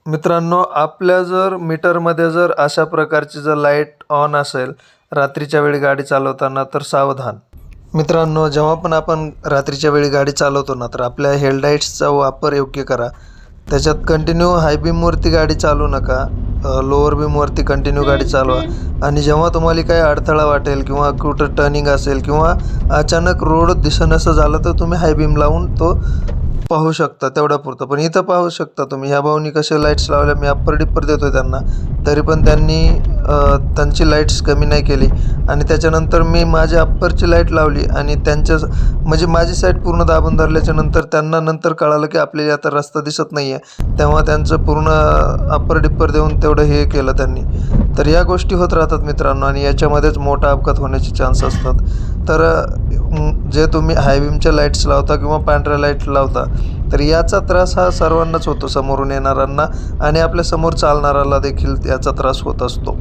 मित्रांनो, आपल्या जर मीटरमध्ये जर अशा प्रकारची जर लाईट ऑन असेल रात्रीच्या वेळी गाडी चालवताना तर सावधान. मित्रांनो, जेव्हा पण आपण रात्रीच्या वेळी गाडी चालवतो ना तर आपल्या हेडलाईट्सचा वापर योग्य करा. त्याच्यात कंटिन्यू हाय बीमवरती गाडी चालवू नका, लोअर बीमवरती कंटिन्यू गाडी चालवा. आणि जेव्हा तुम्हाला काही अडथळा वाटेल किंवा कुठं टर्निंग असेल किंवा अचानक रोड दिसेनासं झालं तर तुम्ही हाय बीम लावून तो पाहू शकता तेवढ्यापुरतं. पण इथं पाहू शकता तुम्ही ह्या भाऊनी कसे लाईट्स लावल्या. मी अप्पर डिप्पर देतो त्यांना, तरी पण त्यांनी त्यांची लाईट्स कमी नाही केली. आणि त्याच्यानंतर मी माझ्या अप्परची लाईट लावली आणि त्यांच्या म्हणजे माझी साईड पूर्ण दाबून धरल्याच्यानंतर त्यांना नंतर कळालं की आपल्याला आता रस्ता दिसत नाही आहे. तेव्हा त्यांचं पूर्ण अप्पर डिप्पर देऊन तेवढं हे केलं त्यांनी. तर या गोष्टी होत राहतात मित्रांनो आणि याच्यामध्येच मोठा अपघात होण्याचे चान्स असतात. तर जे तुम्ही हाय बीमच्या लाईट्स लावता किंवा पांढऱ्या लाईट लावता तर याचा त्रास हा सर्वांनाच होतो, समोरून येणाऱ्यांना आणि आपल्या समोर चालणाऱ्याला देखील याचा त्रास होत असतो.